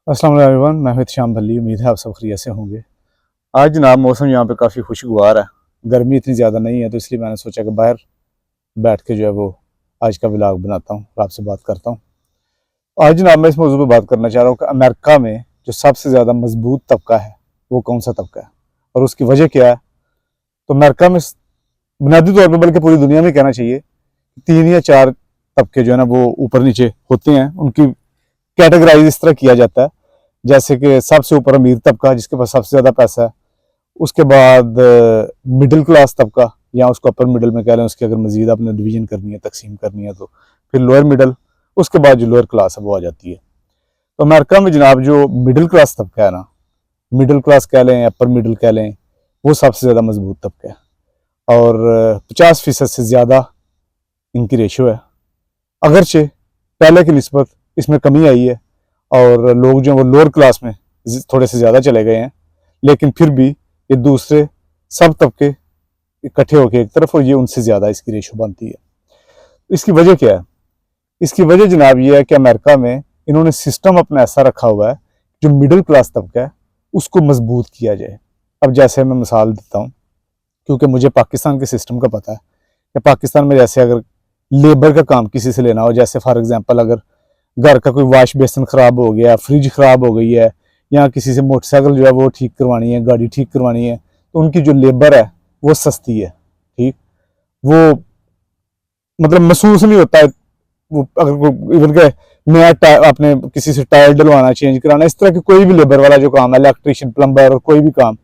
अस्सलाम वालेकुम एवरीवन, मैं हूं श्याम भल्ली। उम्मीद है आप सब खैरियत से होंगे। आज जनाब मौसम यहाँ पे काफ़ी खुशगवार है। गर्मी इतनी ज़्यादा नहीं है तो इसलिए मैंने सोचा कि बाहर बैठ के जो है वो आज का व्लॉग बनाता हूँ और आपसे बात करता हूँ। आज जनाब मैं इस मौजू पे बात करना चाह रहा हूँ कि अमेरिका में जो सबसे ज़्यादा मजबूत तबका है वो कौन सा तबका है और उसकी वजह क्या है। तो अमेरिका में बुनियादी तौर पर, बल्कि पूरी दुनिया में कहना चाहिए, 3 या 4 तबके जो है ना वो ऊपर नीचे होते हैं। उनकी कैटेगराइज इस तरह किया जाता है जैसे कि सबसे ऊपर अमीर तबका जिसके पास सबसे ज़्यादा पैसा है, उसके बाद मिडिल क्लास तबका या उसको अपर मिडिल में कह लें, उसकी अगर मजीद आपने डिवीजन करनी है, तकसीम करनी है, तो फिर लोअर मिडिल, उसके बाद जो लोअर क्लास है वो आ जाती है। तो अमेरिका में जनाब जो मिडिल क्लास तबका है ना, मिडिल क्लास कह लें, अपर मिडिल कह लें, वो सबसे ज़्यादा मजबूत तबका है और 50% से ज़्यादा इनकी रेशो है। अगरचे पहले की निस्बत इसमें कमी आई है और लोग जो है वो लोअर क्लास में थोड़े से ज़्यादा चले गए हैं, लेकिन फिर भी ये दूसरे सब तबके इकट्ठे होकर एक तरफ और ये उनसे ज़्यादा इसकी रेशो बनती है। इसकी वजह क्या है? इसकी वजह जनाब ये है कि अमेरिका में इन्होंने सिस्टम अपना ऐसा रखा हुआ है जो मिडिल क्लास तबका है उसको मजबूत किया जाए। अब जैसे मैं मिसाल देता हूँ, क्योंकि मुझे पाकिस्तान के सिस्टम का पता है कि पाकिस्तान में जैसे अगर लेबर का काम किसी से लेना हो, जैसे फॉर एग्जांपल अगर घर का कोई वॉश बेसिन ख़राब हो गया, फ्रिज ख़राब हो गई है, या किसी से मोटरसाइकिल जो है वो ठीक करवानी है, गाड़ी ठीक करवानी है, तो उनकी जो लेबर है वो सस्ती है। ठीक, वो मतलब महसूस नहीं होता है। वो अगर इवन के नया आपने किसी से टायर डलवाना, चेंज कराना, इस तरह की कोई भी लेबर वाला जो काम है, इलेक्ट्रिशियन, प्लम्बर और कोई भी काम,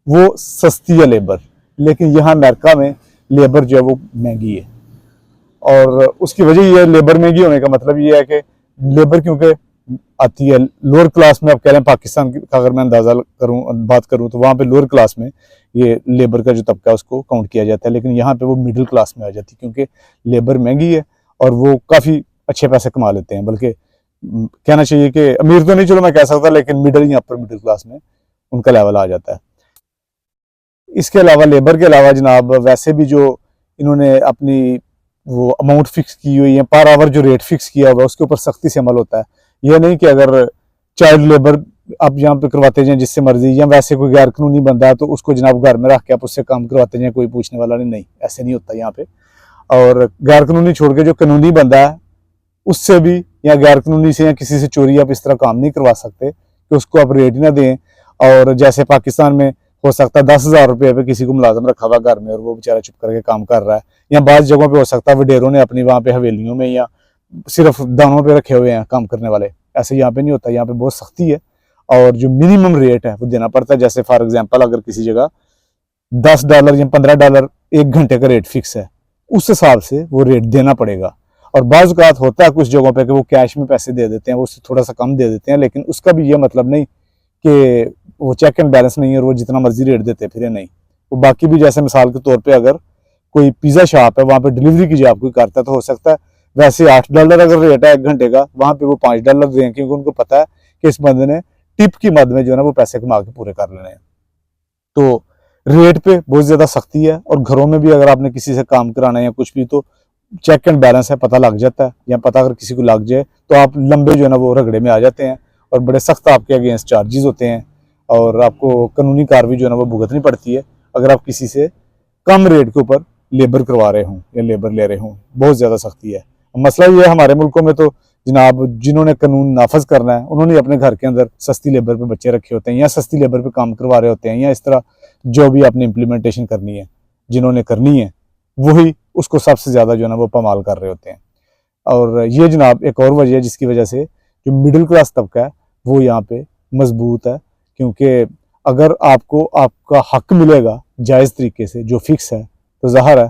वो सस्ती है लेबर। लेकिन यहाँ अमेरिका में लेबर जो है वो महंगी है और उसकी वजह यह है, लेबर महंगी होने का मतलब ये है कि लेबर क्योंकि आती है लोअर क्लास में। अब कह रहे हैं पाकिस्तान का अगर मैं अंदाजा करूं, बात करूं, तो वहाँ पे लोअर क्लास में ये लेबर का जो तबका है उसको काउंट किया जाता है, लेकिन यहाँ पे वो मिडिल क्लास में आ जाती है क्योंकि लेबर महंगी है और वो काफ़ी अच्छे पैसे कमा लेते हैं। बल्कि कहना चाहिए कि अमीर तो नहीं, चलो मैं कह सकता, लेकिन मिडिल या अपर मिडिल क्लास में उनका लेवल आ जाता है। इसके अलावा लेबर के अलावा जनाब वैसे भी जो इन्होंने अपनी वो अमाउंट फिक्स की हुई है, पर आवर जो रेट फिक्स किया हुआ है उसके ऊपर सख्ती से अमल होता है। यह नहीं कि अगर चाइल्ड लेबर आप यहाँ पे करवाते जाएं जिससे मर्जी, या वैसे कोई गैर कानूनी बंदा है तो उसको जनाब घर में रख के आप उससे काम करवाते जाएं, कोई पूछने वाला नहीं, ऐसे नहीं होता यहाँ पे। और गैर कानूनी छोड़ के जो कानूनी बंदा है उससे भी, या गैर कानूनी से या किसी से चोरी आप इस तरह काम नहीं करवा सकते कि उसको आप रेट ही ना दें। और जैसे पाकिस्तान में हो सकता है 10,000 रुपये पे किसी को मुलाजम रखा हुआ घर में और वो बेचारा चुप करके काम कर रहा है, या बाज़ जगहों पे हो सकता है वडेरों ने अपनी वहाँ पे हवेलियों में या सिर्फ दानों पे रखे हुए हैं काम करने वाले। ऐसे यहाँ पे नहीं होता, यहाँ पे बहुत सख्ती है और जो मिनिमम रेट है वो देना पड़ता है। जैसे फॉर एग्जाम्पल अगर किसी जगह $10 या $15 एक घंटे का रेट फिक्स है, उस हिसाब से वो रेट देना पड़ेगा। और बाज़ औक़ात होता है कुछ जगहों पे कि वो कैश में पैसे दे देते हैं, वो उससे थोड़ा सा कम दे देते हैं, लेकिन उसका भी ये मतलब नहीं कि वो चेक एंड बैलेंस नहीं है और वो जितना मर्जी रेट देते फिर नहीं। वो बाकी भी, जैसे मिसाल के तौर पे अगर कोई पिज़्ज़ा शॉप है, वहाँ पे डिलीवरी की जॉब कोई करता है तो हो सकता है वैसे $8 अगर रेट है एक घंटे का, वहाँ पे वो $5 दें, क्योंकि उनको पता है कि इस बंदे ने टिप की मद में जो है ना वो पैसे कमा के पूरे कर लेने हैं। तो रेट पे बहुत ज़्यादा सख्ती है। और घरों में भी अगर आपने किसी से काम कराना है या कुछ भी, तो चेक एंड बैलेंस है, पता लग जाता है, या पता अगर किसी को लग जाए तो आप लंबे जो है ना वो रगड़े में आ जाते हैं और बड़े सख्त आपके अगेंस्ट चार्जेस होते हैं और आपको कानूनी कार्रवाई जो है ना वो भुगतनी पड़ती है अगर आप किसी से कम रेट के ऊपर लेबर करवा रहे हों या लेबर ले रहे हों। बहुत ज़्यादा सख्ती है। मसला ये है हमारे मुल्कों में तो जनाब जिन्होंने कानून नाफज करना है उन्होंने अपने घर के अंदर सस्ती लेबर पे बच्चे रखे होते हैं या सस्ती लेबर पे काम करवा रहे होते हैं, या इस तरह जो भी आपने इम्प्लीमेंटेशन करनी है जिन्होंने करनी है वही उसको सबसे ज़्यादा जो है ना वो पमाल कर रहे होते हैं। और ये जनाब एक और वजह है जिसकी वजह से जो मिडिल क्लास तबका है वो यहाँ पे मजबूत है, क्योंकि अगर आपको आपका हक मिलेगा जायज़ तरीके से जो फिक्स है, तो ज़ाहिर है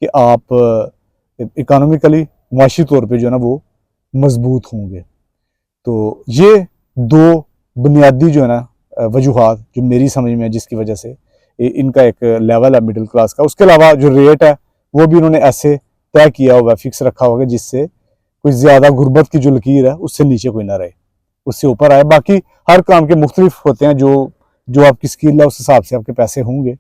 कि आप इकोनॉमिकली माशी तौर पे जो है ना वो मजबूत होंगे। तो ये दो बुनियादी जो है ना वजूहात जो मेरी समझ में है जिसकी वजह से इनका एक लेवल है मिडिल क्लास का। उसके अलावा जो रेट है वो भी उन्होंने ऐसे तय किया हुआ है, फिक्स रखा हुआ है, जिससे कोई ज़्यादा गुर्बत की जो लकीर है उससे नीचे कोई ना रहे, उससे ऊपर आए। बाकी हर काम के मुख्तलिफ होते हैं, जो जो आपकी स्किल है उस हिसाब से आपके पैसे होंगे,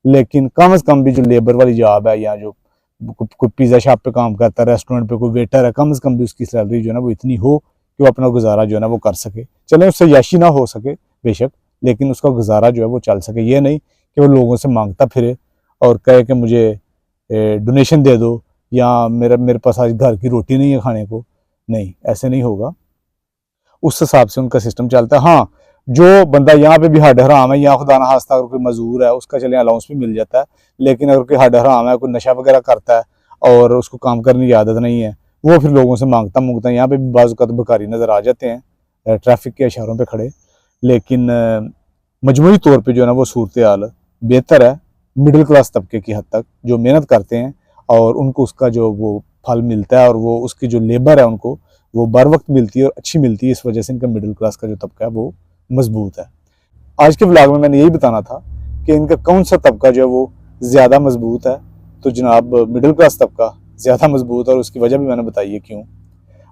लेकिन कम से कम भी जो लेबर वाली जॉब है या जो कोई पिज़्ज़ा शॉप पे काम करता है, रेस्टोरेंट पे कोई वेटर है, कम से कम भी उसकी सैलरी जो है ना वो इतनी हो कि वो अपना गुजारा जो है ना वो कर सके। चले उससे याशी ना हो सके बेशक, लेकिन उसका गुजारा जो है वो चल सके। ये नहीं कि वो लोगों से मांगता फिरे और कहे कि मुझे डोनेशन दे दो या मेरे पास आज घर की रोटी नहीं है खाने को। नहीं, ऐसे नहीं होगा। उस हिसाब से उनका सिस्टम चलता है। हाँ, जो बंदा यहाँ पे भी हड हराम है या खुदा ना खास्ता अगर कोई मजदूर है उसका चले अलाउंस भी मिल जाता है, लेकिन अगर कोई हड हराम है, कोई नशा वगैरह करता है और उसको काम करने की आदत नहीं है, वो फिर लोगों से मांगता यहाँ पे भी बाज़ औक़ात भिखारी नज़र आ जाते हैं ट्रैफिक के इशारों पे खड़े। लेकिन मजमूई तौर पे जो है ना वो सूरत हाल बेहतर है मिडिल क्लास तबके की हद तक, जो मेहनत करते हैं और उनको उसका जो वो फल मिलता है और वो उसकी जो लेबर है उनको वो बर वक्त मिलती है और अच्छी मिलती है। इस वजह से इनका मिडिल क्लास का जो तबका है वो मजबूत है। आज के व्लॉग में मैंने यही बताना था कि इनका कौन सा तबका जो है वो ज़्यादा मजबूत है। तो जनाब मिडिल क्लास तबका ज़्यादा मजबूत है और उसकी वजह भी मैंने बताई है क्यों।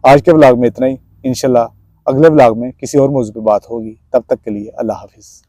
आज के व्लॉग में इतना ही। इंशाल्लाह अगले व्लॉग में किसी और मौजू पर बात होगी। तब तक के लिए अल्लाह हाफिज़।